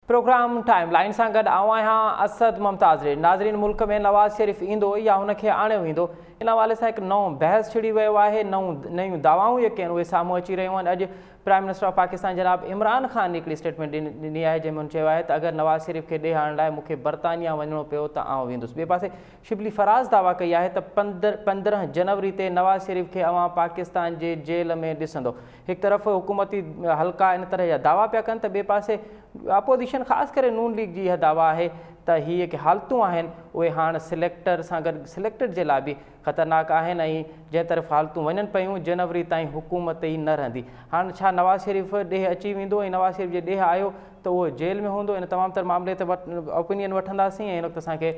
Programme time line सां गॾु आऊं आहियां असद मुमताज़। नाज़रीन, मुल्क में नवाज़ शरीफ़ ईंदो या हुनखे आणियो वेंदो, इन हवाले सां हिकु नओं बहस छिड़ी वियो आहे। नयूं दावाऊं जेके आहिनि उहे साम्हूं अची रहियूं आहिनि। अॼु प्राइम मिनिस्टर ऑफ पाकिस्तान जनाब इमरान ख़ान ने हिकिड़ी स्टेटमेंट ॾिनी आहे, जंहिंमें हुन चयो आहे त अगरि नवाज़ शरीफ़ खे ॾे आणण लाइ मूंखे बरतानिया वञिणो पियो त आउं वेंदुसि। ॿिए पासे शिबली फराज़ दावा कई आहे त 15 जनवरी ते नवाज़ शरीफ़ खे अवां पाकिस्तान जे जेल में ॾिसंदो। हिकु तरफ़ हुकूमती हल्का इन तरह जा दावा पिया कनि त ॿिए पासे अपोज़िशन ख़ासि करे नून लीग जी इहा दावा आहे त हीअ जेके हालतूं आहिनि उहे हाणे सिलेक्टर सां गॾु सिलेक्टेड जे लाइ बि ख़तरनाक आहिनि, ऐं जंहिं तरफ़ हालतूं वञनि पियूं जनवरी ताईं हुकूमत ई न रहंदी। हाणे छा नवाज़ शरीफ़ ॾेह अची वेंदो ऐं नवाज़ शरीफ़ जे ॾेह आयो त उहो जेल में हूंदो? इन तमामु तर मामले ते ओपिनियन वठंदासीं। ऐं हिन वक़्तु असांखे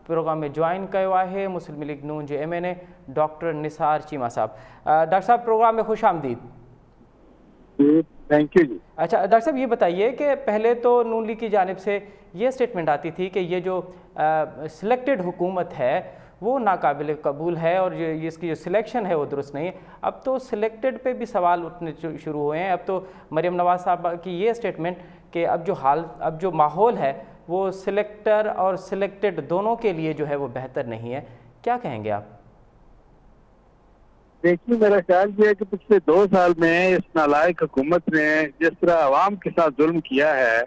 प्रोग्राम में जॉइन कयो आहे मुस्लिम लीग नून जे MNA डॉक्टर निसार चीमा साहब। डॉक्टर साहब, प्रोग्राम में खुश आमदीद। थैंक यू जी। अच्छा डॉक्टर साहब, ये बताइए कि पहले तो नून लीग की जानिब से ये स्टेटमेंट आती थी कि ये जो सिलेक्टेड हुकूमत है वो नाकाबिल कबूल है और इसकी जो सिलेक्शन है वो दुरुस्त नहीं है। अब तो सिलेक्टेड पे भी सवाल उठने शुरू हुए हैं। अब तो मरियम नवाज साहब की ये स्टेटमेंट कि अब जो माहौल है वो सिलेक्टर और सिलेक्टेड दोनों के लिए जो है वो बेहतर नहीं है, क्या कहेंगे आप? देखिए, मेरा ख्याल ये है कि पिछले 2 साल में इस नालायक हुकूमत ने जिस तरह आवाम के साथ जुल्म किया है,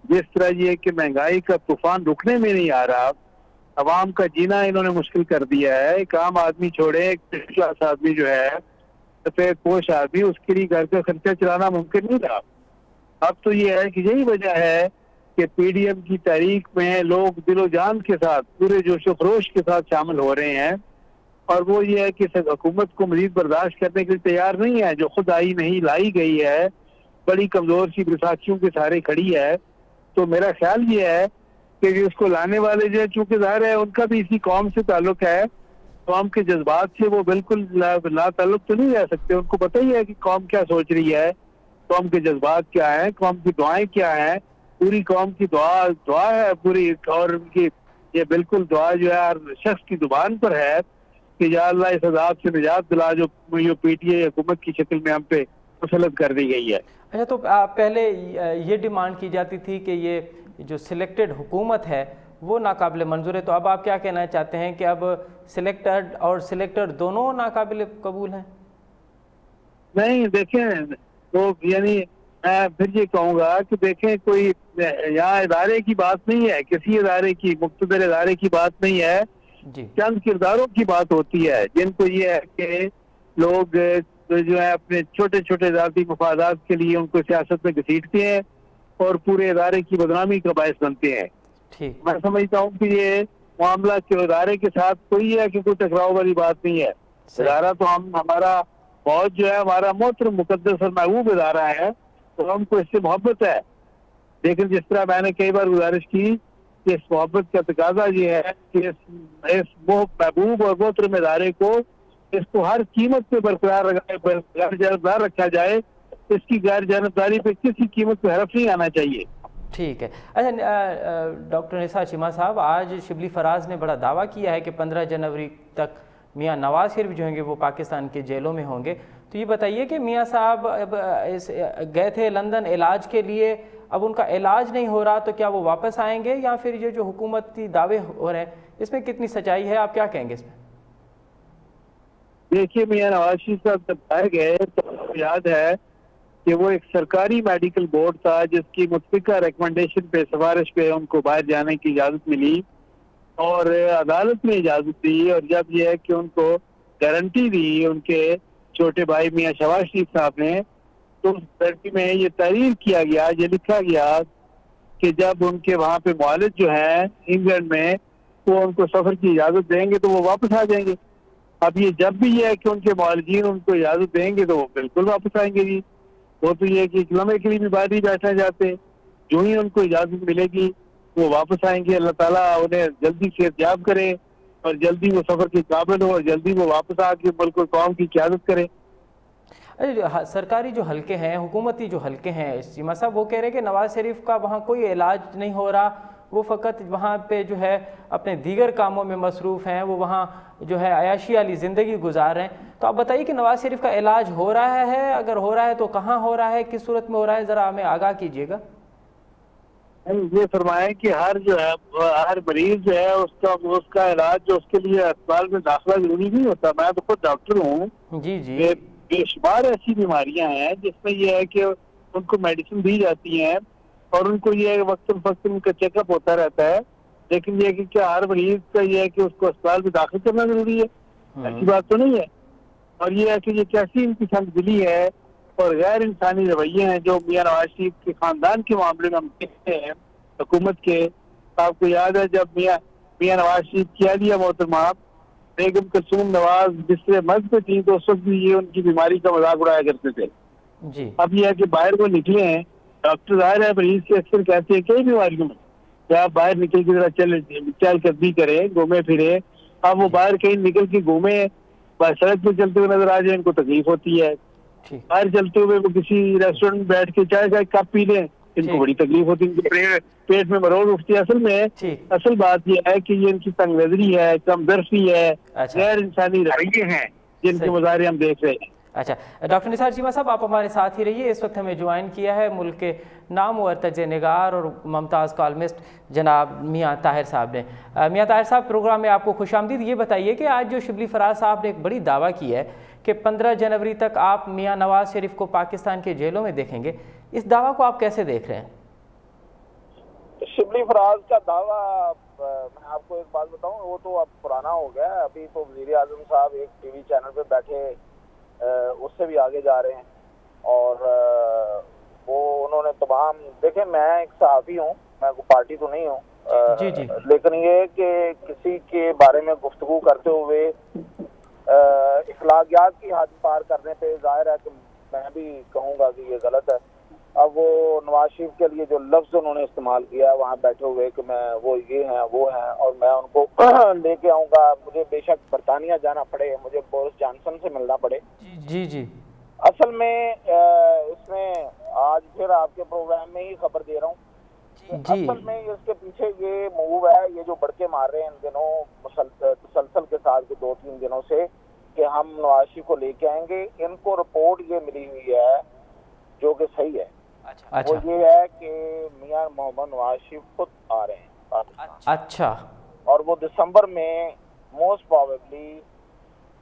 जिस तरह ये कि महंगाई का तूफान रुकने में नहीं आ रहा, आवाम का जीना इन्होंने मुश्किल कर दिया है। एक आम आदमी छोड़े, एक मिडिल क्लास आदमी जो है, सफेद पोश आदमी, उसके लिए घर का खर्चा चलाना मुमकिन नहीं रहा। अब तो ये है कि यही वजह है कि PDM की तारीख में लोग दिलो जान के साथ, पूरे जोशो खरोश के साथ शामिल हो रहे हैं, और वो ये है कि हुकूमत को मजीद बर्दाश्त करने के लिए तैयार नहीं है, जो खुद आई नहीं लाई गई है, बड़ी कमजोर सी बैसाखियों के सहारे खड़ी है। तो मेरा ख्याल ये है कि उसको लाने वाले जो है, चूंकि ज़ाहिर है उनका भी इसी कौम से ताल्लुक है, कौम के जज्बात से वो बिल्कुल ला ताल्लुक तो नहीं रह सकते। उनको पता ही है कि कौम क्या सोच रही है, कौम के जज्बात क्या है, कौम की दुआएं क्या है। पूरी कौम की दुआ है पूरी, और उनकी ये बिल्कुल दुआ जो है हर शख्स की जुबान पर है कि या अल्लाह इस अज़ाब से निजात दिला जो PTA हुकूमत की शक्ल में हम पे मुसल्लत कर दी गई है। अच्छा, तो पहले ये डिमांड की जाती थी कि ये जो सिलेक्टेड हुकूमत है वो नाकाबिल मंजूर है, तो अब आप क्या कहना चाहते हैं कि अब सिलेक्टेड और सिलेक्टर दोनों नाकाबिल कबूल हैं? नहीं, देखें, तो यानी मैं फिर ये कहूँगा कि देखें, कोई यहाँ इदारे की बात नहीं है, किसी इदारे की, मुख्तदर इदारे की बात नहीं है, चंद किरदारों की बात होती है जिनको ये है कि लोग जो है अपने छोटे छोटे ज़ाती मफादात के लिए उनको सियासत में घसीटते हैं और पूरे इदारे की बदनामी का बायस बनते हैं। मैं समझता हूँ कि ये मामला के इदारे के साथ कोई है कि कोई टकराव वाली बात नहीं है। इदारा तो हमारा बहुत जो है, हमारा मोहतरम मुकद्दस और महबूब इदारा है, तो हमको इससे मोहब्बत है। लेकिन जिस तरह मैंने कई बार गुजारिश की, इस मोहब्बत का तकाजा ये है कि इस महबूब और मोहतरम इदारे को, इसको हर कीमत पे बरकरार रखा जाए। इसकी गैर जानबदारी पे किसी कीमत पे हरफ नहीं आना चाहिए। ठीक है। अच्छा डॉक्टर निसार चीमा साहब, आज शिबली फराज ने बड़ा दावा किया है कि 15 जनवरी तक मियाँ नवाज शरीफ जो होंगे वो पाकिस्तान के जेलों में होंगे। तो ये बताइए कि मियाँ साहब अब गए थे लंदन इलाज के लिए, अब उनका इलाज नहीं हो रहा तो क्या वो वापस आएंगे, या फिर ये जो हुकूमती दावे हो रहे हैं इसमें कितनी सच्चाई है, आप क्या कहेंगे इसमें? देखिए, मियाँ नवाज शरीफ साहब जब आए गए तो याद है कि वो एक सरकारी मेडिकल बोर्ड था जिसकी मुतफिका रिकमेंडेशन पे, सिफारिश पे उनको बाहर जाने की इजाज़त मिली और अदालत में इजाज़त दी। और जब यह है कि उनको गारंटी दी उनके छोटे भाई मियाँ शहबाज शरीफ साहब ने, तो उस गारंटी में ये तहरीर किया गया, ये लिखा गया कि जब उनके वहाँ पे मुआलिज जो है इंग्लैंड में, वो उनको सफ़र की इजाज़त देंगे तो वो वापस आ जाएंगे। अब ये जब भी ये है कि उनके मुआलिजीन उनको इजाज़त देंगे तो वो बिल्कुल वापस आएंगे जी। वो तो ये कि लम्हे के लिए भी बाहर ही बैठना चाहते, जो ही उनको इजाज़त मिलेगी वो वापस आएंगे। अल्लाह ताला उन्हें जल्दी सेहतयाब करे और जल्दी वो सफ़र के काबिल हो और जल्दी वो वापस आके मुल्क और कौम की क़यादत करे। सरकारी जो हल्के हैं, हुकूमती जो हल्के हैं, चीमा साहब वो कह रहे हैं कि नवाज शरीफ का वहाँ कोई इलाज नहीं हो रहा, वो फ़कत वहाँ पे जो है अपने दीगर कामों में मसरूफ़ हैं, वो वहाँ जो है अयाशी वाली ज़िंदगी गुजार रहे हैं। तो आप बताइए कि नवाज शरीफ का इलाज हो रहा है, अगर हो रहा है तो कहाँ हो रहा है, किस सूरत में हो रहा है, ज़रा हमें आगाह कीजिएगा। ये फरमाएं कि हर जो है हर मरीज जो है उसका इलाज जो उसके लिए अस्पताल में दाखिला जरूरी नहीं होता। मैं तो खुद डॉक्टर हूँ। जी जी बेशुमार ऐसी बीमारियां हैं जिसमें ये है कि उनको मेडिसिन दी जाती हैं और उनको ये वक्तन फक्तन उनका चेकअप होता रहता है, लेकिन ये कि क्या हर मरीज का ये है कि उसको अस्पताल में दाखिल करना जरूरी है? ऐसी बात तो नहीं है। और ये है कि ये कैसी इनकी संगदिली है और गैर इंसानी रवैये हैं जो मियां नवाज शरीफ के खानदान के मामले में हम देखते हैं हुकूमत के। आपको याद है जब मियां नवाज शरीफ की अहलिया मोहतरमा बेगम कुलसूम नवाज जिससे मर्द पे थी तो उस वक्त भी ये उनकी बीमारी का मजाक उड़ाया करते थे जी। अब यह है कि बाहर वो निकले हैं, डॉक्टर जाहिर है मरीज से अक्सर कहते हैं कई बीमारियों में कि आप बाहर निकल के जरा चल कदमी करें, घूमे फिरे। अब वो बाहर कहीं निकल के घूमे, सड़क पे चलते हुए नजर आ जाए, इनको तकलीफ होती है। बाहर चलते हुए वो किसी रेस्टोरेंट में बैठ के चाय का एक कप पी लें, इनको बड़ी तकलीफ होती है, पेट में मरोड़ उठती है। असल बात यह है कि ये इनकी तंग नजरी है, कमदर्शी है, गैर इंसानी रवैये हैं जिनके मुजाहरे हम देख रहे हैं। अच्छा, डॉक्टर निसार चीमा साहब आप हमारे साथ ही रहिए। इस वक्त हमें ज्वाइन किया है मुल्क के नामवर तज निगार और मुमताज़ कॉलमिस्ट जनाब मियाँ ताहिर साहब ने। मियाँ ताहिर साहब, प्रोग्राम में आपको खुशामदीद। ये बताइए कि आज जो शिबली फराज साहब ने एक बड़ी दावा की है कि 15 जनवरी तक आप मियाँ नवाज शरीफ को पाकिस्तान के जेलों में देखेंगे, इस दावा को आप कैसे देख रहे हैं? शिबली फराज का दावा, मैं आपको एक बात बताऊं, वो तो अब पुराना हो गया। अभी तो वज़ीर आज़म साहब एक टीवी चैनल पे बैठे उससे भी आगे जा रहे हैं और वो उन्होंने तमाम, देखें मैं एक सहाफ़ी हूँ, मैं कोई पार्टी तो नहीं हूँ, लेकिन ये कि किसी के बारे में गुफ्तगू करते हुए इखलाकियात की हद पार करने पे जाहिर है कि मैं भी कहूँगा कि ये गलत है। अब वो नवाज शरीफ के लिए जो लफ्ज़ उन्होंने इस्तेमाल किया वहाँ बैठे हुए कि मैं वो ये हैं वो हैं और मैं उनको लेके आऊँगा, मुझे बेशक बरतानिया जाना पड़े, मुझे बोरिस जॉनसन से मिलना पड़े। जी जी। असल में इसमें आज फिर आपके प्रोग्राम में ही खबर दे रहा हूँ, असल में इसके पीछे ये मूव है, ये जो बड़के मार रहे हैं इन दिनों तसलसल के साथ 2-3 दिनों से कि हम नवाज शरीफ को लेके आएंगे। इनको रिपोर्ट ये मिली हुई है जो कि सही है। अच्छा। वो ये है कि मियां मोहम्मद नवाज शरीफ खुद आ रहे हैं पाकिस्तान। अच्छा। और वो दिसंबर में मोस्ट प्रोबेबली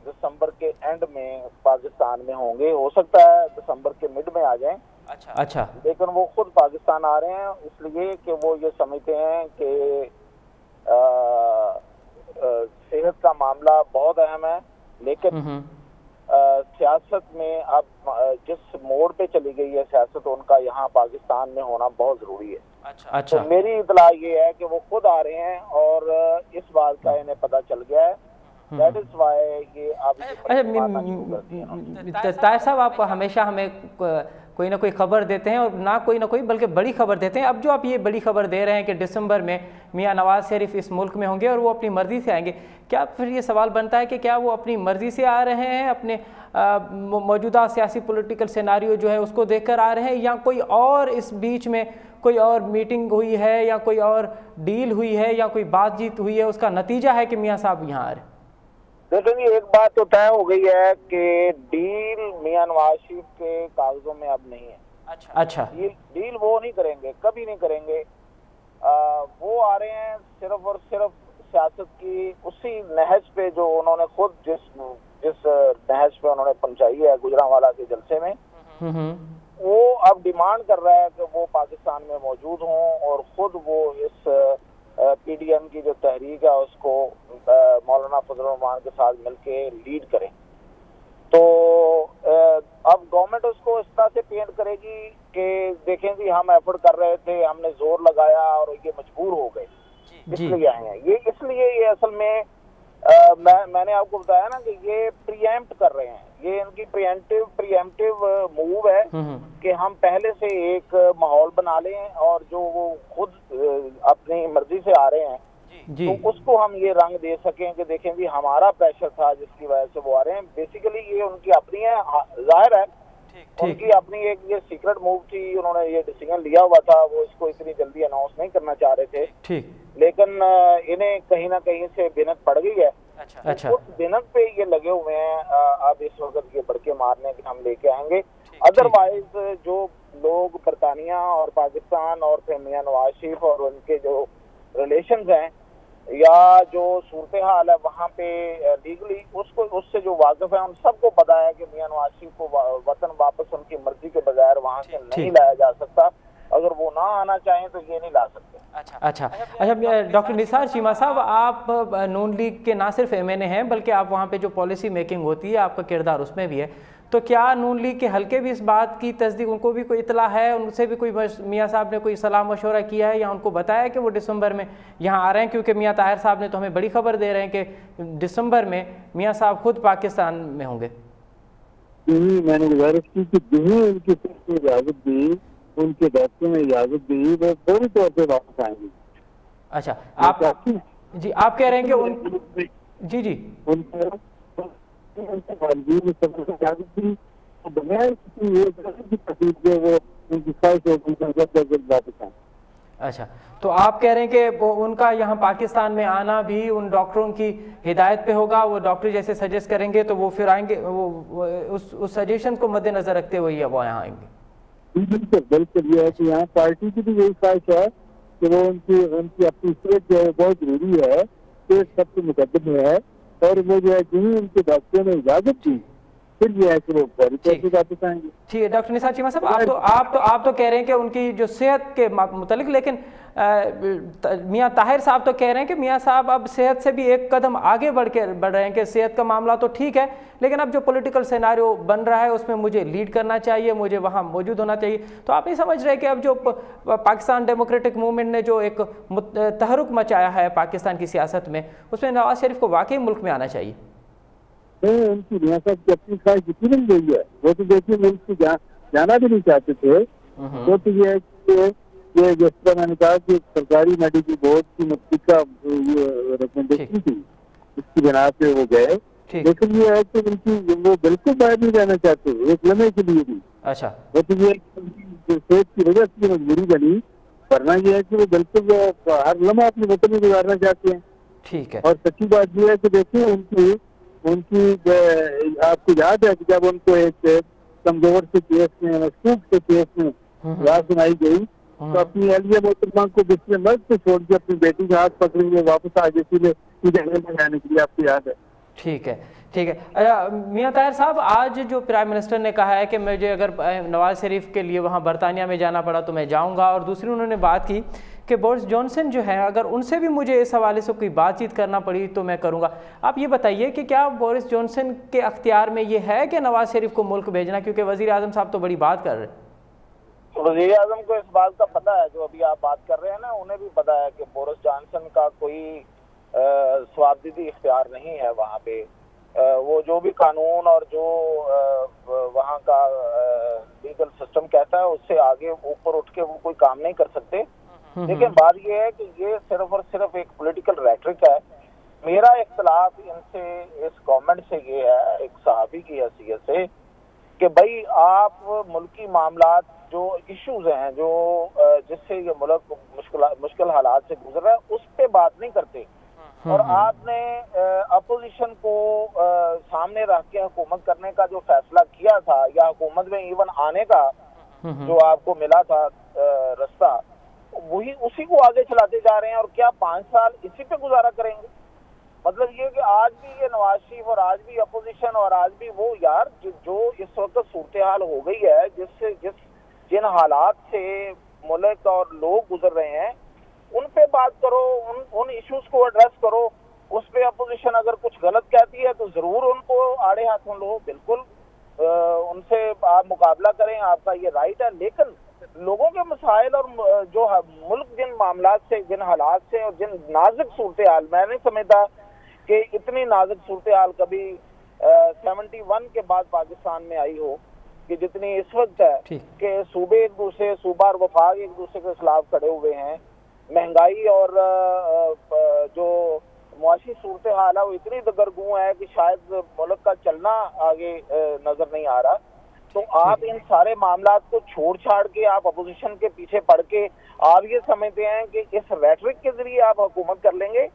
दिसंबर के एंड में पाकिस्तान में होंगे, हो सकता है दिसंबर के मिड में आ जाएं। अच्छा। लेकिन वो खुद पाकिस्तान आ रहे हैं इसलिए कि वो ये समझते हैं कि सेहत का मामला बहुत अहम है, लेकिन सियासत में अब जिस मोड़ पे चली गई है सियासत, उनका यहाँ पाकिस्तान में होना बहुत जरूरी है। अच्छा। तो मेरी इतला ये है कि वो खुद आ रहे हैं और इस बात का इन्हें पता चल गया है। दैट इज व्हाई ये अब ताहिर साहब, आप हमेशा हमें कोई ना कोई खबर देते हैं और ना कोई बल्कि बड़ी खबर देते हैं। अब जो आप ये बड़ी खबर दे रहे हैं कि दिसंबर में मियां नवाज शरीफ इस मुल्क में होंगे और वो अपनी मर्जी से आएंगे, क्या फिर ये सवाल बनता है कि क्या वो अपनी मर्जी से आ रहे हैं, अपने मौजूदा सियासी पॉलिटिकल सिनेरियो जो है उसको देखकर आ रहे हैं, या कोई और इस बीच में कोई और मीटिंग हुई है या कोई और डील हुई है या कोई बातचीत हुई है, उसका नतीजा है कि मियाँ साहब यहाँ आ रहे हैं? देखिए, एक बात तो तय हो गई है कि डील मियां नवाज शरीफ के कागजों में अब नहीं है। अच्छा। डील वो नहीं करेंगे, कभी नहीं करेंगे। वो आ रहे हैं सिर्फ और सिर्फ सियासत की उसी नहज पे जो उन्होंने खुद जिस नहज पे उन्होंने पहुंचाई है गुजरांवाला के जलसे में, वो अब डिमांड कर रहा है कि वो पाकिस्तान में मौजूद हों और खुद वो इस पीडीएम की जो तहरीक है उसको मौलाना फजल रहमान के साथ मिलके लीड करें। तो अब गवर्नमेंट उसको इस तरह से पेंट करेगी कि देखें जी हम एफर्ट कर रहे थे, हमने जोर लगाया और ये मजबूर हो गए, इसलिए आए हैं। ये इसलिए ये असल में मैंने आपको बताया ना कि ये प्रीएम्प्ट कर रहे हैं, ये इनकी प्रीएम्प्टिव मूव है कि हम पहले से एक माहौल बना लें और जो वो खुद अपनी मर्जी से आ रहे हैं तो उसको हम ये रंग दे सकें कि देखें भी हमारा प्रेशर था जिसकी वजह से वो आ रहे हैं। बेसिकली ये उनकी अपनी है, जाहिर है उनकी अपनी एक ये सीक्रेट मूव थी, उन्होंने ये डिसीजन लिया हुआ था, वो इसको इतनी जल्दी अनाउंस नहीं करना चाह रहे थे, लेकिन इन्हें कहीं ना कहीं से बिनत पड़ गई है। अच्छा। उस बिनत पे ये लगे हुए हैं अब इस वक्त ये बड़के मारने के हम लेके आएंगे। अदरवाइज जो लोग बरतानिया बरतानिया और पाकिस्तान और फिर मियां नवाज शरीफ और उनके जो रिलेशंस हैं या जो सूरत हाल है वहाँ पे लीगली उससे जो वाकिफ है उन सबको पता है कि मियां नवाज शरीफ को वतन वापस उनकी मर्जी के बगैर वहाँ से नहीं लाया जा सकता। अगर वो ना आना चाहें तो ये नहीं ला सकते। अच्छा, डॉक्टर निसार चीमा साहब, आप नून लीग के ना सिर्फ MNA हैं बल्कि आप वहाँ पे जो पॉलिसी मेकिंग होती है आपका किरदार उसमें भी है, तो क्या नून लीग के हल्के भी इस बात की तस्दीक, उनको भी कोई इतला है, उनसे भी कोई मियाँ साहब ने कोई सलाह मशवरा किया है या उनको बताया कि वो दिसंबर में यहाँ आ रहे हैं? क्योंकि मियाँ ताहिर साहब ने तो हमें बड़ी खबर दे रहे हैं कि दिसंबर में मियाँ साहब खुद पाकिस्तान में होंगे। मैंने गुजारिश की कि उनकी इजाजत दी, उनके डॉक्टर ने इजाजत दी, वो फौरी तौर पर वापस आएंगे। अच्छा, आप जी आप कह रहे हैं कि उन जी अच्छा, तो आप कह रहे हैं कि वो उनका यहाँ पाकिस्तान में आना भी उन डॉक्टरों की हिदायत पे होगा, वो डॉक्टर जैसे सजेस्ट करेंगे तो वो फिर आएंगे, वो उस सजेशन को मद्देनजर रखते हुए वो यहाँ आएंगे। बिल्कुल ये है कि यहाँ पार्टी की भी यही ख्वाहिश है कि वो उनकी अपनी सेहत जो है बहुत जरूरी है, सेहत सबसे मुकद्दम है, और वो जो है जिन्हें उनके डॉक्टरों ने इजाजत दी फिर ये है कि वो वापस आएंगे। ठीक है डॉक्टर निसार चीमा साहब, आप तो कह रहे हैं कि उनकी जो सेहत के मुतालिक, लेकिन मियाँ ताहिर साहब तो कह रहे हैं कि मियाँ साहब अब सेहत से भी एक कदम आगे बढ़ रहे हैं कि सेहत का मामला तो ठीक है लेकिन अब जो पॉलिटिकल सिनेरियो बन रहा है उसमें मुझे लीड करना चाहिए, मुझे वहाँ मौजूद होना चाहिए। तो आप नहीं समझ रहे कि अब जो पाकिस्तान डेमोक्रेटिक मूवमेंट ने जो एक तहरुक मचाया है पाकिस्तान की सियासत में, उसमें नवाज शरीफ को वाकई मुल्क में आना चाहिए? उनकी मियाँ साहब की अपनी ख्वाहिश जितनी बन गई है, वो तो देखिए मुल्क से जाना भी नहीं चाहते थे। वो तो ये है कि जिस तरह मैंने कहा कि सरकारी मेडिकल बोर्ड की मुतल्लिका रिकमेंडेशन थी, इसकी बिना पे वो गए, लेकिन ये है कि वो बिल्कुल बाहर नहीं रहना चाहते एक लम्हे के लिए भी। अच्छा, वो तो ये सेहत की वजह से मजबूरी बनी, वरना ये है कि वो बिल्कुल हर लम्हा अपने वतन में गुजारना चाहते हैं। ठीक है। और सच्ची बात ये है कि देखिए उनकी आपको याद है कि जब उनको एक कमजोर से केस में, मशकूक से केस में सजा सुनाई गई तो अपनी अहलिया मोहतरमा को बिस्तर मर्द से छोड़ के अपनी बेटी का हाथ पकड़ेंगे वापस आ गए सीधे में जाने के लिए, आपको याद है? ठीक है। अच्छा मियाँ ताहिर साहब, आज जो प्राइम मिनिस्टर ने कहा है कि मुझे अगर नवाज शरीफ के लिए वहाँ बरतानिया में जाना पड़ा तो मैं जाऊँगा, और दूसरी उन्होंने बात की कि बोरिस जॉनसन जो है अगर उनसे भी मुझे इस हवाले से कोई बातचीत करना पड़ी तो मैं करूँगा। आप ये बताइए कि क्या बोरिस जॉनसन के अख्तियार में ये है कि नवाज शरीफ को मुल्क भेजना, क्योंकि वज़ीर आज़म साहब तो बड़ी बात कर रहे हैं। वज़ीर आज़म को इस बात का पता है, जो अभी आप बात कर रहे हैं ना, उन्हें भी पता है कि बोरिस जॉनसन का कोई स्वाबदीदी इख्तियार नहीं है वहाँ पे। वो जो भी कानून और जो वहाँ का लीगल सिस्टम कहता है उससे आगे ऊपर उठ के वो कोई काम नहीं कर सकते। लेकिन बात ये है कि ये सिर्फ और सिर्फ एक पॉलिटिकल रेटरिक है। मेरा इख्तिलाफ इनसे, इस गवर्नमेंट से ये है, एक सहाबी की हैसियत से, कि भाई आप मुल्की मामलात जो इश्यूज हैं, जो जिससे ये मुल्क मुश्किल हालात से गुजर रहा है, उस पर बात नहीं करते। और आपने अपोजिशन को सामने रख के हुकूमत करने का जो फैसला किया था, या हुकूमत में इवन आने का जो आपको मिला था रास्ता, वही उसी को आगे चलाते जा रहे हैं। और क्या 5 साल इसी पे गुजारा करेंगे? मतलब ये कि आज भी ये नवाज शरीफ और आज भी अपोजिशन और आज भी वो यार जो इस वक्त सूरत हाल हो गई है, जिन हालात से मुल्क और लोग गुजर रहे हैं, उन पे बात करो, उन इश्यूज को एड्रेस करो। उस पे अपोजिशन अगर कुछ गलत कहती है तो जरूर उनको आड़े हाथों लो, बिल्कुल उनसे आप मुकाबला करें, आपका ये राइट है। लेकिन लोगों के मसाइल और जो मुल्क जिन मामलात से, जिन हालात से और जिन नाजुक सूरत हाल, मैं नहीं समझता कि इतनी नाजुक सूरत हाल कभी 71 के बाद पाकिस्तान में आई हो कि जितनी इस वक्त है, कि सूबे एक दूसरे, सूबा और वफाक एक दूसरे के खिलाफ खड़े हुए हैं। महंगाई और जो मुआशी सूरत हाल है वो इतनी दगरगू है कि शायद मुल्क का चलना आगे नजर नहीं आ रहा। तो आप इन सारे मामलात को छोड़ छाड़ के आप अपोजिशन के पीछे पड़ के आप ये समझते हैं कि इस रेटरिक के जरिए आप हुकूमत कर लेंगे,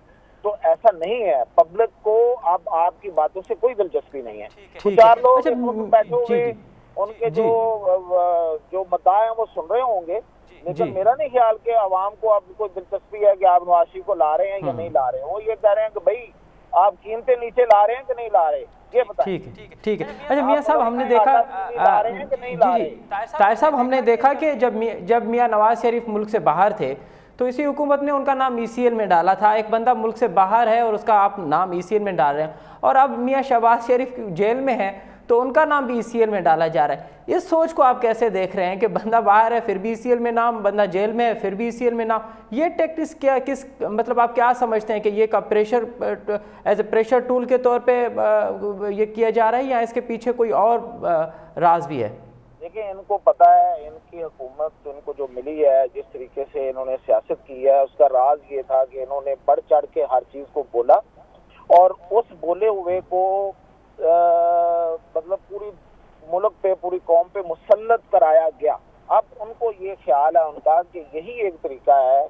तो ऐसा नहीं है। पब्लिक को अब आपकी बातों से कोई दिलचस्पी नहीं है। 4 लोग बैठे हुए उनके जो मुद्दा है वो सुन रहे होंगे, लेकिन मेरा नहीं ख्याल कि आवाम को अब कोई दिलचस्पी है कि आप नवाज शरीफ को ला रहे हैं या नहीं ला रहे हैं। वो ये कह रहे हैं कि भाई आप कीमतें नीचे ला रहे हैं कि नहीं ला रहे, ये बताएं। ठीक है। अच्छा मियां साहब, हमने देखा ताहिर साहब, हमने देखा कि जब मियां नवाज शरीफ मुल्क से बाहर थे तो इसी हुकूमत ने उनका नाम ECL में डाला था। एक बंदा मुल्क से बाहर है और उसका आप नाम ECL में डाल रहे हैं, और अब मियां शहबाज शरीफ जेल में है तो उनका नाम भी ECL में डाला जा रहा है। इस सोच को आप कैसे देख रहे हैं कि बंदा बाहर है फिर भी ECL में नाम, बंदा जेल में है फिर भी ECL में नाम? ये टैक्टिक्स क्या, किस मतलब आप क्या समझते हैं कि ये का pressure as a pressure tool के तौर पे ये किया जा रहा है या इसके पीछे कोई और राज भी है? देखिए, इनको पता है इनकी हुकूमत इनको जो मिली है, जिस तरीके से इन्होंने सियासत की है, उसका राज ये था कि इन्होंने बढ़ चढ़ के हर चीज को बोला और उस बोले हुए को मतलब पूरी मुल्क पे, पूरी कौम पे मुसल्लत कराया गया। अब उनको ये ख्याल है उनका कि यही एक तरीका है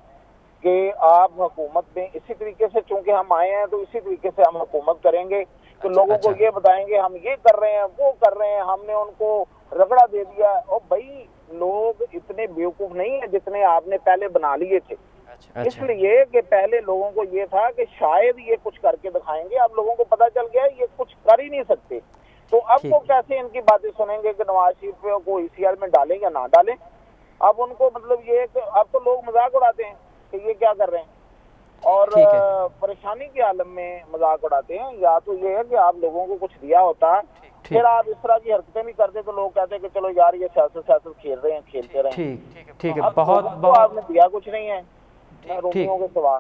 कि आप हुकूमत में इसी तरीके से, चूंकि हम आए हैं तो इसी तरीके से हम हुकूमत करेंगे, तो लोगों को ये बताएंगे हम ये कर रहे हैं, वो कर रहे हैं, हमने उनको रगड़ा दे दिया। और भाई लोग इतने बेवकूफ नहीं है जितने आपने पहले बना लिए थे। इसलिए कि पहले लोगों को ये था कि शायद ये कुछ करके दिखाएंगे, अब लोगों को पता चल गया ये कुछ कर ही नहीं सकते। तो अब वो कैसे इनकी बातें सुनेंगे कि नवाज शरीफ को ECL में डालें या ना डालें? अब उनको मतलब ये कि अब तो लोग मजाक उड़ाते हैं कि ये क्या कर रहे हैं और परेशानी के आलम में मजाक उड़ाते हैं। या तो ये है कि आप लोगों को कुछ दिया होता, फिर आप इस तरह की हरकतें नहीं करते तो लोग कहते हैं कि चलो यार ये सियासत खेल रहे हैं, खेलते रहे। ठीक है, बहुत आपने दिया कुछ नहीं है रोटियों के सिवा।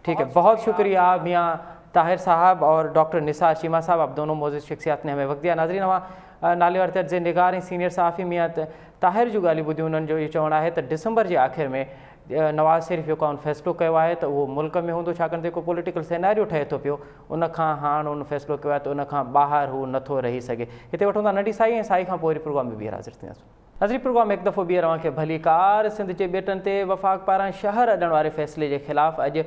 ठीक है, बहुत शुक्रिया मियां ताहिर साहब और डॉक्टर निसार चीमा साहब, आप दोनों मौजूद शख्सियात ने हमें वक्त दिया। नाज़रीन, नाले और तर्ज़ निगार ऐं सीनियर सहाफ़ी मियां ताहिर जूं ॻाल्हियूं ॿुधियूं। उन्हनि जो इहो चवणु आहे त डिसंबर जे आख़िर में नवाज़ शरीफ जेको आहे फ़ैसिलो कयो आहे त उहो मुल्क में हूंदो, छाकाणि त जेको पॉलिटिकल सिनेरियो ठहे थो पियो उन खां हाणे उन फ़ैसिलो कयो आहे त उन खां ॿाहिरि हू नथो रही सघे। हिते वठूं था नंढी साई, ऐं साई खां पोइ वरी प्रोग्राम में ॿीहर हाज़िर थींदासीं। नज़री प्रोग्राम एक दफ़ो ॿीहर अव्हांखे भली कार। सिंध जे ॿेटनि ते वफ़ाक़ पारां शहर अॾण वारे फ़ैसिले जे ख़िलाफ़ु अॼु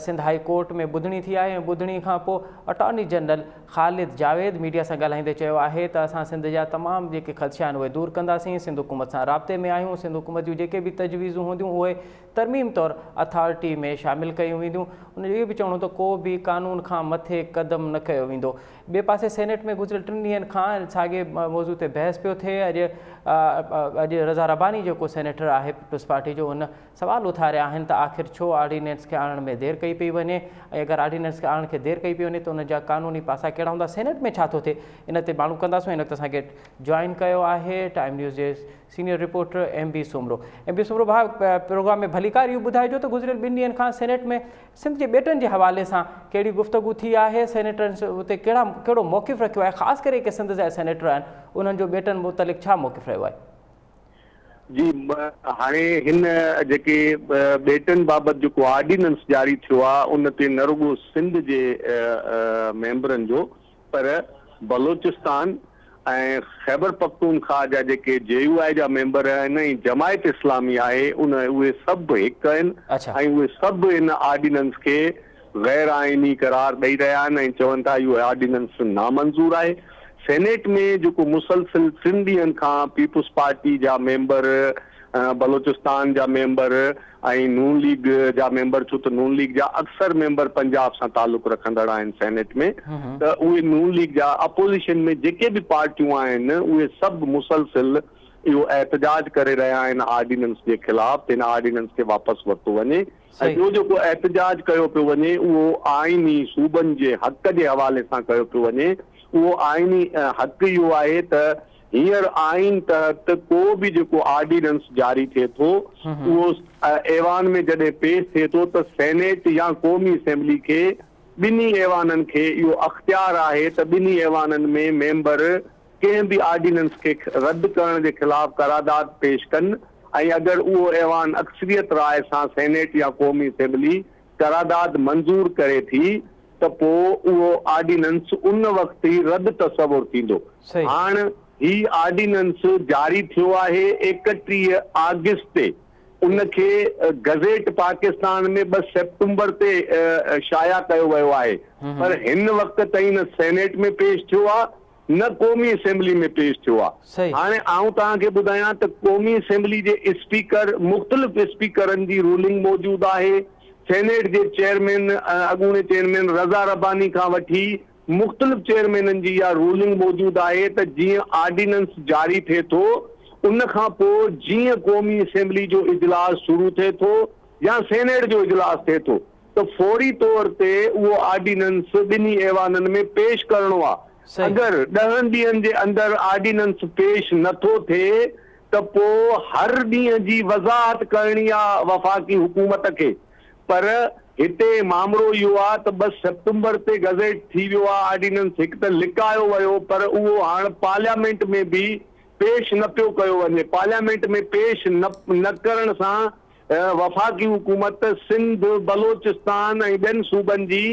सिंध हाई कोर्ट में ॿुधणी थी आहे। ॿुधणी खां पोइ अटॉर्नी जनरल ख़ालिद जावेद मीडिया सां ॻाल्हाईंदे चयो आहे त असां सिंध जा तमामु जेके ख़दशा आहिनि उहे दूरि कंदासीं, सिंध हुकूमत सां राब्ते में आहियूं, सिंध हुकूमत जूं जेके बि तजवीज़ूं हूंदियूं उहे तरमीम तौरु अथॉरिटी में शामिलु कयूं वेंदियूं। उनजो इहो बि चवणो त को बि कानून खां मथे क़दम न कयो वेंदो। ॿिए पासे सेनेट में गुज़िरियल 3 ॾींहंनि खां साॻे मौज़ू ते बहस पियो थिए। अॼु रज़ा रबानी जेको सेनेटर आहे पीपल्स पार्टी जो, हुन सवाल उथारिया आहिनि त आख़िर छो ऑर्डिनेंस खे आणण में देरि कई पई वञे, ऐं अगरि ऑर्डिनेंस खे आणण खे देरि कई पई वञे त उनजा कानूनी पासा कहिड़ा हूंदा, सेनेट में छा थो थिए, इन ते मालूम कंदासीं। हिन वक़्तु असांखे जॉइन कयो आहे टाइम न्यूज़ जे senior reporter MB Soomro. MB Soomro भाउ, प्रोग्राम में भली कार इहो ॿुधाइजो त गुज़िरियल 2 ॾींहंनि खां सेनेट में सिंध जे ॿेटनि जे हवाले सां कहिड़ी गुफ़्तगू थी आहे, सेनेटरनि उते कहिड़ो मौक़िफ़ रखियो आहे, ख़ासि करे के सिंध जा सेनेटर आहिनि उन्हनि जो ॿेटनि मुतलिक़ छा मौक़िफ़ रहियो आहे? जी, हाणे हिन जेके ॿेटनि बाबति जेको ऑर्डिनेंस जारी थियो आहे उन ते न रुॻो सिंध जे मेंबरनि जो, पर बलोचिस्तान ऐं खैबर पख्तूनख्वा जा जेके JUI जा मेंबर आहिनि ऐं जमायत इस्लामी आहे उहे सभु हिकु आहिनि ऐं उहे सभु इन ऑर्डिनेंस खे गैर आइनी करार ॾेई रहिया आहिनि ऐं चवनि था इहो ऑर्डिनेंस नामंज़ूर आहे। सेनेट में जेको मुसलसिल 3 ॾींहंनि खां पीपुल्स पार्टी जा मेंबर, बलोचिस्तान जा मेंबर ऐं नून लीग जा मेंबर, छो त नून लीग जा अक्सर मेंबर पंजाब सां तालुक़ रखंदड़ आहिनि सेनेट में, त उहे नून लीग जा अपोजिशन में जेके बि पार्टियूं आहिनि उहे सभु मुसलसिल इहो एहतजाज करे रहिया आहिनि ऑर्डिनेंस जे ख़िलाफ़, हिन ऑर्डिनेंस खे वापसि वरितो वञे। ऐं ॿियो जेको एहतजाज कयो पियो वञे उहो आइनी सूबनि जे हक़ जे हवाले सां कयो पियो वञे। उहो आइनी हक़ इहो आहे त हींअर आइन तहत को बि जेको ऑर्डिनेंस जारी थिए थो उहो ऐवान में जॾहिं पेश थिए थो त सेनेट या क़ौमी असेंबली खे ॿिन्ही ऐवाननि खे इहो अख़्तियार आहे त ॿिन्ही ऐवाननि में मेंबर कंहिं बि ऑर्डिनेंस खे रद्द करण जे ख़िलाफ़ करारदाद पेश कनि, ऐं अगरि उहो ऐवान अक्सरियत राय सां सेनेट या क़ौमी असेंबली करारदाद मंज़ूर करे थी त पोइ उहो ऑर्डिनेंस उन वक़्तु ई रद्द तसवुरु थींदो। हाणे ही ऑर्डिनेंस जारी थियो आहे 31 ऑगस्ट ते, उनखे गज़ेट पाकिस्तान में 2 सेप्टेम्बर ते शाया कयो वियो आहे, पर हिन वक़्त ताईं न सेनेट में पेश थियो आहे न क़ौमी असेंबली में पेश थियो आहे। हाणे आऊं तव्हांखे ॿुधायां त क़ौमी असेंबली जे स्पीकर मुख़्तलिफ़ स्पीकरनि जी रूलिंग मौजूदु आहे। सेनेट जे चेयरमैन अॻूणे चेयरमैन रज़ा रब्बानी खां वठी मुख़्तलिफ़ चेयरमैननि जी इहा रूलिंग मौजूदु आहे त जीअं ऑर्डिनेंस जारी थिए थो उन खां पोइ जीअं क़ौमी असेंबली जो इजलास शुरू थिए थो या सेनेट जो इजलास थिए थो त फौरी तौर ते उहो ऑर्डिनेंस ॿिन्ही ऐवाननि में पेश करणो आहे। अगरि 10 ॾींहंनि जे अंदरि ऑर्डिनेंस पेश नथो थिए त पोइ हर ॾींहं जी वज़ाहत करणी आहे वफ़ाक़ी हुकूमत खे। पर हिते मामिलो इहो आहे त 2 सेप्टेम्बर ते गज़ेट थी वियो आहे ऑर्डिनेंस, हिकु त लिकायो वियो पर उहो हाणे पार्लियामेंट में बि पेश न पियो कयो वञे। पार्लियामेंट में पेश न करण सां वफ़ाक़ी हुकूमत सिंध, बलोचिस्तान ऐं ॿियनि सूबनि जी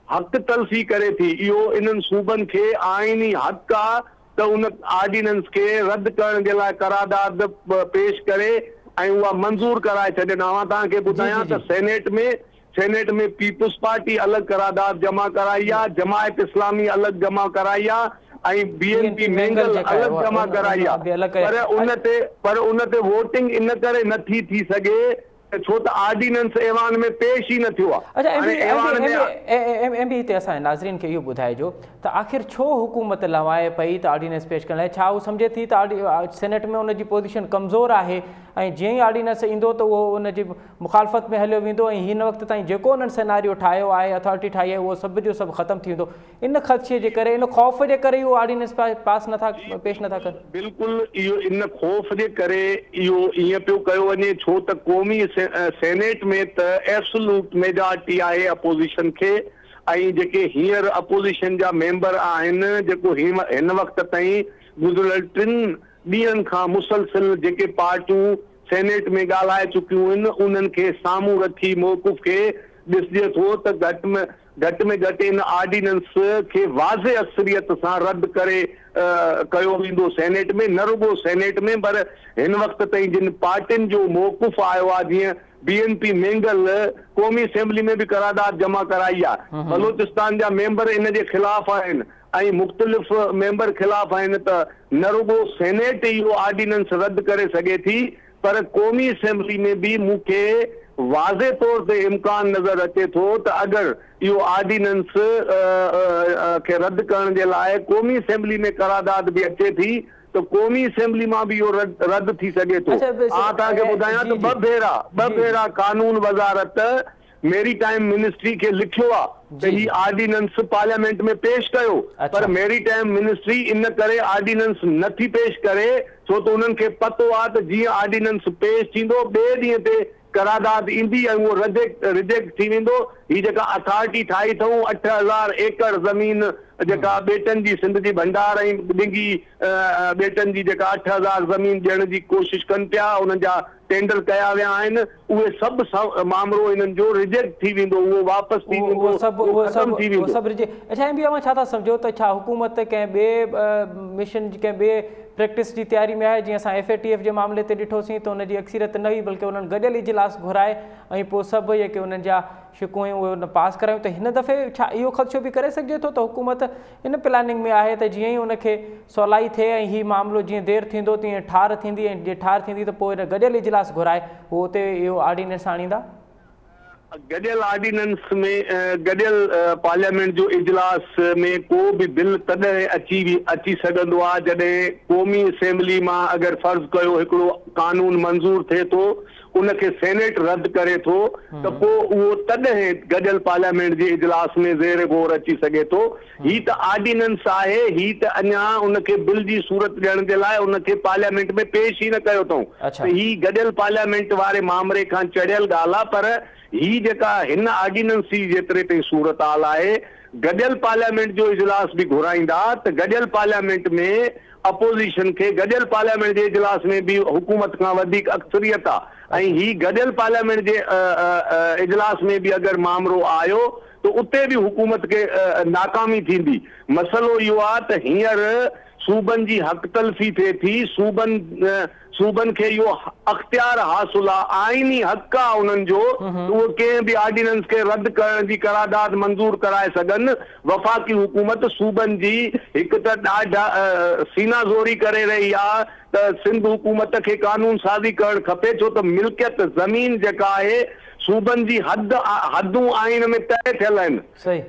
हक़ तलफ़ी करे थी। इहो इन्हनि सूबनि खे आइनी हक़ आहे त उन ऑर्डिनेंस खे रद्द करण जे लाइ करारदाद पेश करे ऐं उहा मंज़ूर कराए छॾनि। मां तव्हांखे ॿुधायां त सेनेट में पीपुल्स पार्टी अलॻि करारदाद जमा कराई आहे, जमायत इस्लामी अलॻि जमा कराई आहे ऐं BNP मेंगल अलॻि जमा कराई आहे। पर उन ते वोटिंग इन करे नथी थी सघे छो त ऑर्डिनेंस ऐवान में पेश ई न थियो आहे। एमबी हिते असां नाज़रीन खे इहो ॿुधाइजो त आख़िर छो हुकूमत लवाए पई त ऑर्डिनेंस पेश करण लाइ? छा उहो सम्झे थी त सेनेट में उनजी पोजीशन कमज़ोर आहे ऐं जीअं ई ऑर्डिनेंस ईंदो त उहो उनजी मुखालफ़त में हलियो वेंदो ऐं हिन वक़्त ताईं जेको उन्हनि सिनारियो ठाहियो आहे, अथॉरिटी ठाही आहे, उहो सभु जो सभु ख़तमु थी वेंदो? इन ख़दशे जे करे, इन ख़ौफ़ जे करे उहो ऑर्डिनेंस पेश नथा कनि? बिल्कुलु इहो इन ख़ौफ़ जे करे इहो ईअं पियो कयो वञे छो त क़ौमी सेनेट में त एब्सोल्यूट मेजॉरिटी आहे अपोज़िशन खे ऐं जेके हींअर अपोज़िशन जा मेंबर आहिनि जेको हिन वक़्त ताईं गुज़िरियल 3 ॾींहंनि खां मुसलसिल जेके पार्टियूं सेनेट में ॻाल्हाए चुकियूं आहिनि उन्हनि खे साम्हूं रखी मौक़ुफ़ खे ॾिसिजे थो त घटि में घटि इन ऑर्डिनेंस खे वाज़े अक्सरियत सां रद्द करे कयो वेंदो सेनेट में, न रुगो सेनेट में पर हिन वक़्त ताईं जिन पार्टियुनि जो मौक़ुफ़ आयो आहे जीअं BNP मेंगल क़ौमी असेंबली में बि करारदाद जमा कराई आहे, बलोचिस्तान जा मेंबर इन जे ख़िलाफ़ आहिनि ऐं मुख़्तलिफ़ मेंबर ख़िलाफ़ आहिनि त न रुगो सेनेट इहो ऑर्डिनेंस रद्द करे सघे थी पर क़ौमी असेंबली में बि मूंखे वाज़े तौर ते इम्कान नज़र अचे थो त अगरि इहो ऑर्डिनेंस खे रद्द करण जे लाइ क़ौमी असेंबली में करारदाद बि अचे थी त क़ौमी असेंबली मां बि इहो रद्द थी सघे थो। तव्हांखे ॿुधायां त ॿ भेरा कानून वज़ारत मेरीटाइम मिनिस्ट्री खे लिखियो आहे त ही ऑर्डिनेंस पार्लियामेंट में पेश कयो पर मेरीटाइम मिनिस्ट्री इन करे ऑर्डिनेंस नथी पेश करे छो त उन्हनि खे पतो आहे त जीअं ऑर्डिनेंस पेश थींदो ॿिए ॾींहं ते करारदाद ईंदी ऐं उहो रिजेक्ट थी वेंदो। ही जेका अथॉरिटी ठाही अथऊं 8000 एकड़ ज़मीन जेका बेटनि जी सिंध जी भंडार ऐं ॾिघी बेटनि जी जेका 8000 ज़मीन ॾियण जी कोशिशि कनि पिया, उन्हनि जा टेंडर कया विया आहिनि, उहे सभु मामिलो इन्हनि जो रिजेक्ट थी वेंदो, उहो वापसि थी वेंदो, ख़तमु थी वेंदो। अच्छा एम बी छा था सम्झो त छा हुकूमत कंहिं ॿिए मिशन कंहिं ॿिए प्रैक्टिस जी तयारी में आहे? जीअं असां FATF जे मामले ते ॾिठोसीं त उनजी अक्सरियत न हुई बल्कि उन्हनि गॾियल इजलास घुराए ऐं पोइ सभु जेके उन्हनि जा शिकूं हुयूं उहे पास करायूं। त हिन दफ़े छा इहो ख़दशो बि करे सघिजे थो त हुकूमत इन प्लानिंग में आहे त जीअं ई उनखे सवलाई थिए ऐं हीउ मामिलो जीअं देरि थींदो तीअं ठार थींदी ऐं जीअं ठार थींदी त पोइ हिन गॾियल इजलास घुराए उहो उते इहो ऑर्डिनेंस आणींदा? गॾियल ऑर्डिनेंस में गॾियल पार्लियामेंट जो इजलास में को बि बिल तॾहिं अची सघंदो आहे जॾहिं क़ौमी असेंबली मां अगरि फ़र्ज़ कयो हिकिड़ो कानून मंज़ूर थिए थो उनखे सेनेट रद्द करे थो त पोइ उहो तॾहिं गॾियल पार्लियामेंट जे इजलास में ज़ेर गौर अची सघे थो। ही त ऑर्डिनेंस आहे, ही त अञा उनखे बिल जी सूरत ॾियण जे लाइ उनखे पार्लियामेंट में पेश ई न कयो अथऊं त ही गॾियल पार्लियामेंट वारे मामले खां चढ़ियल ॻाल्हि आहे। पर ही जेका हिन ऑर्डिनेंस जी जेतिरे ताईं सूरत हाल आहे गॾियल पार्लियामेंट जो इजलास बि घुराईंदा त गॾियल पार्लियामेंट में अपोज़िशन खे गॾियल पार्लियामेंट जे इजलास में बि हुकूमत खां वधीक अक्सरियत आहे ऐं ही गॾियल पार्लियामेंट जे इजलास में बि अगरि मामिलो आयो त उते बि हुकूमत खे नाकामी थींदी। मसइलो इहो आहे त हींअर सूबन जी हक़ तलफ़ी थिए थी, सूबन खे इहो अख़्तियार हासिल आहे, आइनी हक़ आहे उन्हनि जो उहो कंहिं बि ऑर्डिनेंस खे रद्द करण जी करारदाद मंज़ूर कराए सघनि। वफ़ाक़ी हुकूमत सूबन जी हिकु त ॾाढा सीनाज़ोरी करे रही आहे त सिंध हुकूमत खे कानून साज़ी करणु खपे, छो त मिल्कियत ज़मीन जेका आहे सूबन जी हदूं आइन में तय थियल आहिनि,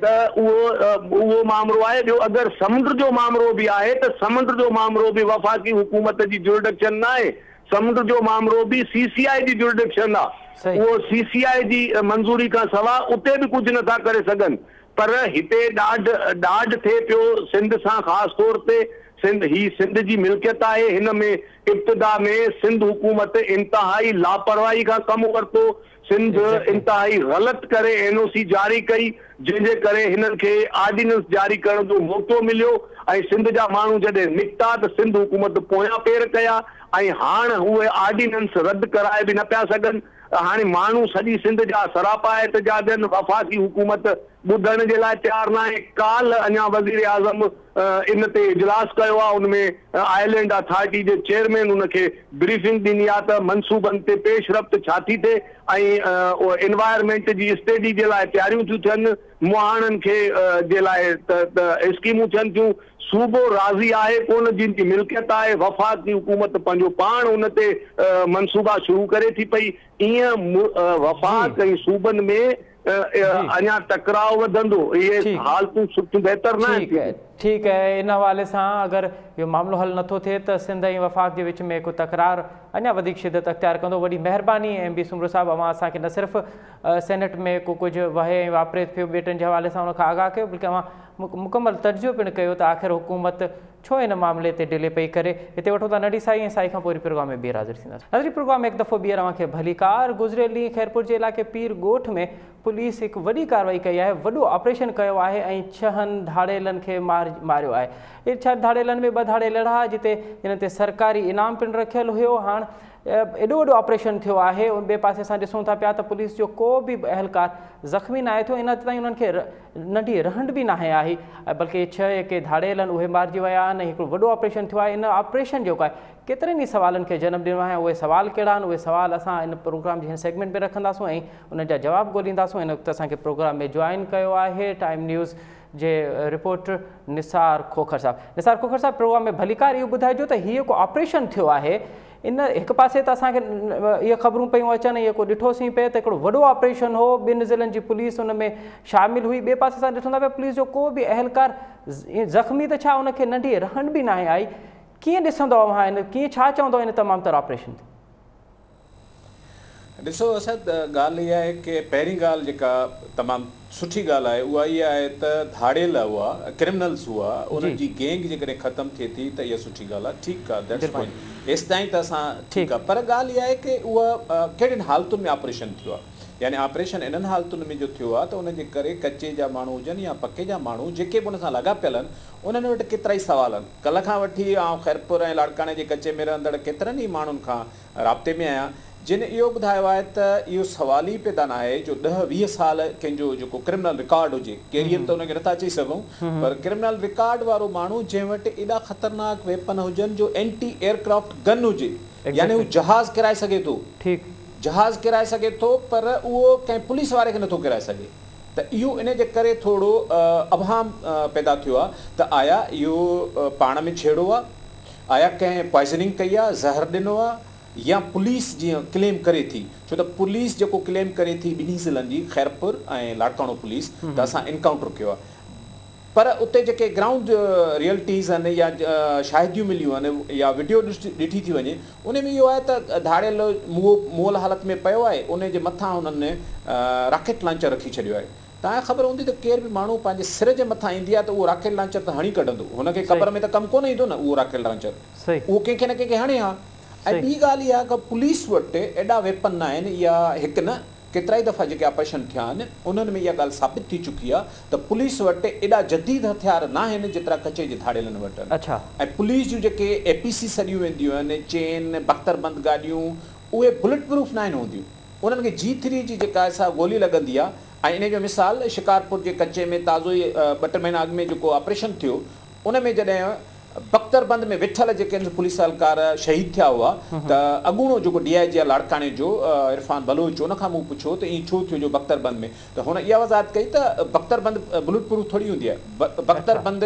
त उहो मामिलो आहे। ॿियो अगरि समुंड जो मामिलो बि आहे त समुंड जो मामिलो बि वफ़ाक़ी हुकूमत जी जुरिडिक्शन न आहे, समुंड जो मामिलो बि CCI जी जुरिडिक्शन आहे। उहो CCI जी मंज़ूरी खां सवाइ उते बि कुझु नथा करे सघनि। पर हिते ॾाढ थिए पियो सिंध सां, ख़ासि तौर ते सिंध जी मिल्कियत आहे। हिन में इब्तिदा में सिंध हुकूमत इंतहाई लापरवाही खां कमु वरितो, सिंध इंतहाई ग़लति करे NOC जारी कई, जंहिंजे करे हिननि खे ऑर्डिनेंस जारी करण जो मौक़ो मिलियो ऐं सिंध जा माण्हू जॾहिं निकिता त सिंध हुकूमत पोयां पेर कया ऐं हाणे उहे ऑर्डिनेंस रद्द कराए बि न पिया सघनि। हाणे माण्हू सॼी सिंध जा सरापा एहतजाज आहिनि, वफ़ाक़ी हुकूमत ॿुधण जे लाइ तयारु न आहे। काल्ह अञा वज़ीर आज़म इन ते इजलास कयो आहे, उनमें आइलैंड अथॉरिटी जे चेयरमैन उनखे ब्रीफिंग ॾिनी आहे त मनसूबनि ते पेशरफ़्त छा थी थिए ऐं एनवायरमेंट जी स्टडी जे लाइ तयारियूं थियूं थियनि, मुहाणनि खे जे लाइ त स्कीमूं थियनि थियूं। सूबो राज़ी आहे कोन, जिन जी मिल्कियत आहे, वफ़ाक़ी हुकूमत पंहिंजो पाण उन ते मनसूबा शुरू करे थी पई। ईअं वफ़ाक़ ऐं सूबनि में अञा टकराव वधंदो, इहे हालतूं सुठियूं बहितर न आहिनि। ठीक है, इन हवाले से अगर ये मामलो हल नथो थे तो सिंध ऐं वफ़ाक़ के विच में को तकरार अञा वधीक शिदत अख्तियार कंदो। वॾी महिरबानी MB सुमरो साहब, अवां असांखे न सिर्फ़ सेनेट में को कुछ वहे वापरे पियो ॿेटनि जे हवाले सां उनखां आगाह कयो, बल्कि अवां मुकम्मल तर्जो पिणु कयो त आख़िर हुकूमत छो इन मामले ते डिले पई करे। हिते वठो था नंढी साई, ऐं साई खां पोइ प्रोग्राम में ॿीहर हाज़िर थींदासीं। नज़री प्रोग्राम में हिकु दफ़ो ॿीहर अव्हांखे भली कार। गुज़िरियल ॾींहुं खैरपुर जे इलाइक़े पीर ॻोठ में पुलिस हिकु वॾी कार्रवाई कई आहे, वॾो ऑपरेशन कयो आहे ऐं 6 धाड़ेलनि खे मारियो आहे। इहे 6 धाड़ेलनि में 2 धाड़ेल रहा, जिते हिन ते सरकारी इनाम पिणु रखियल हुयो। हाणे एॾो वॾो ऑपरेशन थियो आहे। ॿिए पासे असां ॾिसूं था पिया त पुलिस जो को बि अहलकार ज़ख़्मी न आहे थियो, इन ताईं उन्हनि खे नंढी रहंड बि न आहे, बल्कि 6 के धाड़ेलनि उहे मारिजी विया आहिनि। हिकिड़ो वॾो ऑपरेशन थियो आहे। इन ऑपरेशन जेको आहे केतिरनि ई सवालनि खे जनमु ॾिनो आहे। उहे सवाल कहिड़ा आहिनि, उहे सवाल असां इन प्रोग्राम जे हिन सेगमेंट में रखंदासीं ऐं उन जा जवाब ॻोल्हींदासीं। हिन वक़्तु असांखे प्रोग्राम में जॉइन कयो आहे टाइम न्यूज़ जे रिपोर्टर निसार खोखर साहब। निसार खोखर साहब, प्रोग्राम में भली कार इहो ॿुधाइजो त हीअ को ऑपरेशन थियो आहे, इन हिकु पासे त असांखे इहे ख़बरूं पियूं अचनि, इहो को ॾिठोसीं पिए त हिकिड़ो वॾो ऑपरेशन हो, 2 ज़िलनि जी पुलिस उन में शामिल हुई। ॿिए पासे असां ॾिसूं था पिया पुलिस जो को बि अहलकार ज़ख़्मी त छा, उनखे नंढी रहंड बि न आई। कीअं ॾिसंदो अव्हां इन, कीअं छा चवंदो इन तमामु तर ऑपरेशन ते? ॾिसो असद, ॻाल्हि इहा आहे की पहिरीं ॻाल्हि जेका तमामु सुठी ॻाल्हि आहे उहा इहा आहे त धाड़ेल हुआ, क्रिमिनल्स हुआ, उन्हनि जी गैंग जेकॾहिं ख़तमु थिए थी त इहा सुठी ॻाल्हि आहे। ठीकु आहे, दैट्स फाइन, एसि ताईं त असां ठीकु आहे। पर ॻाल्हि इहा आहे की उहा कहिड़ियुनि हालतुनि में ऑपरेशन थियो आहे, यानी ऑपरेशन इन्हनि हालतुनि में जो थियो आहे त उनजे करे कचे जा माण्हू हुजनि या पके जा माण्हू जेके बि उन सां लॻा पियल आहिनि, उन्हनि वटि केतिरा ई सवाल आहिनि। कल्ह खां वठी आउं खैरपुर ऐं लाड़काणे जे कचे में रहंदड़ केतिरनि ई माण्हुनि खां राब्ते में आहियां, जिन इहो ॿुधायो आहे त इहो सवाल ई पैदा न आहे जो 10-20 साल कंहिंजो जेको क्रिमिनल रिकॉर्ड हुजे, कैरियर त उनखे नथा चई सघूं, पर क्रिमिनल रिकॉर्ड वारो माण्हू जंहिं वटि एॾा ख़तरनाक वेपन हुजनि जो एंटी एयरक्राफ्ट गन हुजे, यानी हू जहाज़ किराए सघे थो, जहाज़ किराए सघे थो, पर उहो कंहिं पुलिस वारे खे नथो किराए सघे। त इहो इन जे करे थोरो अभाम पैदा थियो आहे त आया इहो पाण में छेड़ो आहे, आया कंहिं पॉइज़निंग कई आहे, ज़हर ॾिनो आहे, या पुलिस जीअं क्लेम करे थी। छो त पुलिस जेको क्लेम करे थी 2 ज़िलनि जी, खैरपुर ऐं लाड़काणो पुलिस, त असां इनकाउंटर कयो आहे। पर उते जेके ग्राउंड रियलिटीज़ आहिनि या शाहिदियूं मिलियूं आहिनि या वीडियो ॾिठी थी वञे, उन में इहो आहे त धाड़ियल मोल हालत में पियो आहे, उन जे मथां उन्हनि रॉकेट लॉन्चर रखी छॾियो आहे। तव्हांखे ख़बर हूंदी त केर बि माण्हू पंहिंजे सिर जे मथां ईंदी आहे त उहो रॉकेट लॉन्चर त हणी कढंदो, हुनखे क़बर में त कमु कोन ईंदो न उहो रॉकेट लॉन्चर, उहो कंहिंखे न कंहिंखे हणे हा। ऐं ॿी ॻाल्हि इहा की पुलिस वटि एॾा वेपन न आहिनि, या हिकु न केतिरा ई दफ़ा जेके ऑपरेशन थिया आहिनि उन्हनि में इहा ॻाल्हि साबित थी चुकी आहे त पुलिस वटि एॾा जदीद हथियार न आहिनि जेतिरा कचे जे धाड़ेलनि वटि आहिनि। ऐं पुलिस जूं जेके APC सॾियूं वेंदियूं आहिनि, चेन बख़्तरबंद गाॾियूं, उहे बुलेट प्रूफ न आहिनि हूंदियूं, उन्हनि खे G3 जी जेका असां गोली लॻंदी आहे। ऐं इन जो मिसाल शिकारपुर जे कचे में ताज़ो ई 2 महीना अॻु में जेको ऑपरेशन थियो, उन में जॾहिं बख़्तरबंद में वेठल जेके पुलिस एहलकार शहीद थिया हुआ त अॻूणो जेको DIG आहे लाड़काणे जो इरफान बलोच उन खां मूं पुछियो त ईअं छो थियो जो बख़्तरबंद में त हुन इहा वज़ाहत कई त बख़्तरबंद बुलेट प्रूफ थोरी हूंदी आहे बख़्तरबंद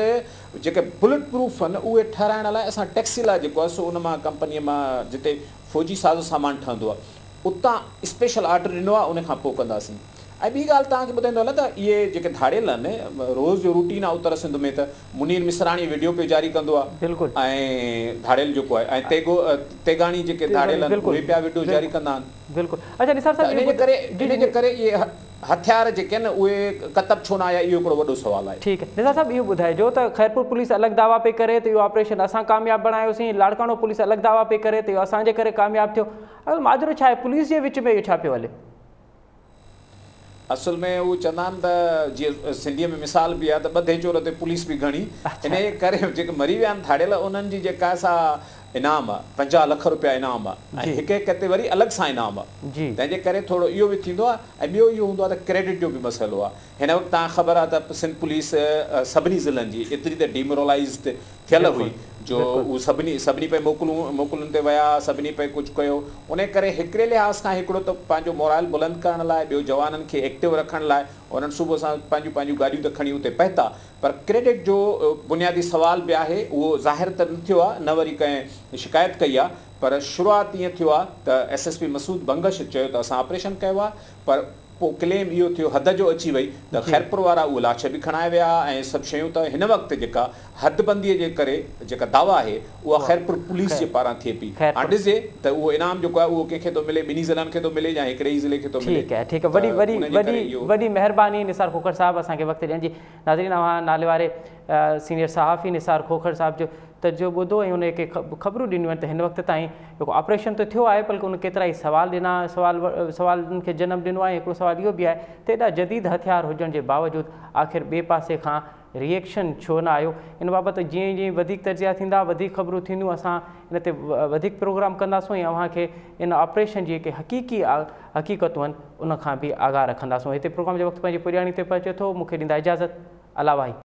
जेके बुलेट प्रूफ आहिनि उहे ठाराइण लाइ असां टैक्सीला जेको आहे सो उन मां कंपनीअ मां जिते फ़ौजी साज़ो सामान ठहंदो आहे उतां स्पेशल ऑर्डर ॾिनो आहे उन खां पोइ कंदासीं। ऐं ॿी ॻाल्हि तव्हांखे ॿुधाईंदो हलां त इहे जेके धाड़ियल आहिनि रोज़ जो रूटीन आहे उत्तर सिंध में त मुनीर मिसराणी वीडियो पे जारी कंदो आहे ऐं धाड़ियल जेको आहे ऐं तेगाणी जेके धाड़ियल आहिनि उहे पिया वीडियो जारी कंदा आहिनि। बिल्कुलु। अच्छा निसार साहब इन जे करे इहे हथियार जेके आहिनि उहे क़तब छो न आया इहो हिकिड़ो वॾो सुवालु आहे। ठीकु आहे निसार साहब इहो ॿुधाइजो त ख़ैरपुर पुलिस अलॻि दावा पई करे त इहो ऑपरेशन असां कामयाबु बणायोसीं, लाड़काणो पुलिस अलॻि दावा पई करे त इहो असांजे करे कामयाबु थियो, अगरि माजरो छा आहे पुलिस जे विच में इहो छा पियो हले? असल में वो चवंदा आहिनि त जीअं सिंधीअ में मिसाल बि आहे त ॿधे चोर ते पुलिस बि घणी, इन करे जेके मरी विया आहिनि धाड़ियल उन्हनि जी जेका सा इनाम आहे 50 लाख रुपया इनाम आहे ऐं हिक हिक ते वरी अलॻि सां इनाम आहे, तंहिंजे करे थोरो इहो बि थींदो आहे। ऐं ॿियो इहो हूंदो आहे त क्रेडिट जो बि मसइलो आहे। हिन वक़्तु तव्हां ख़बर आहे त सिंध पुलिस सभिनी ज़िलनि जी एतिरी त डिमोरलाइज़ थियल हुई जो उहे सभिनी पे मोकलुनि ते विया, सभिनी पे कुझु कयो, उन करे हिकिड़े लिहाज़ खां हिकिड़ो त पंहिंजो मोराल बुलंद करण लाइ, ॿियो जवाननि खे एक्टिव रखण लाइ उन्हनि सुबुह सां पंहिंजूं गाॾियूं त खणी उते पहुता, पर क्रेडिट जो बुनियादी सवाल बि आहे उहो ज़ाहिर त न थियो आहे, न वरी कंहिं शिकायत कई आहे, पर शुरूआति ईअं थियो आहे त SSP मसूद बंगश चयो त असां ऑपरेशन कयो आहे, पर पोइ क्लेम इहो थियो हद जो अची वई त ख़ैरपुर वारा उहे लाश बि खणाए विया ऐं सभु शयूं त हिन वक़्तु जेका हदबंदीअ जे करे जेका दावा आहे उहा ख़ैरपुर पुलिस जे पारां थिए पई। हाणे ॾिसे त उहो इनाम जेको आहे उहो कंहिंखे थो मिले, ॿिन्ही ज़िलनि खे थो मिले या हिकिड़े ई ज़िले खे थो मिले। ठीकु आहे, वॾी महिरबानी निसार खोखर साहिबु असांखे वक़्तु ॾियण जी। नाज़रीन अवां नाले वारे सीनियर सहाफ़ी निसार खोखर साहिब जो तजुर्बो ॿुधो ऐं उनखे ख़बरूं ॾिनियूं आहिनि त हिन वक़्तु ताईं जेको ऑपरेशन त थियो आहे बल्कि उन केतिरा ई सवाल ॾिना, सवालनि खे जनमु ॾिनो आहे। हिकिड़ो सवाल इहो बि आहे त एॾा जदीद हथियार हुजण जे बावजूदि आख़िर ॿिए पासे खां रिएक्शन छो न आयो? इन बाबति जीअं वधीक तजिया थींदा, वधीक ख़बरूं थींदियूं, असां इन ते वधीक प्रोग्राम कंदासूं ऐं अव्हांखे इन ऑपरेशन जी जेके हक़ीक़तूं आहिनि उन खां बि आगाह रखंदासूं। हिते प्रोग्राम जे वक़्तु पंहिंजी पुॼाणी ते पहुचे थो, मूंखे ॾींदा इजाज़त, अला वाही।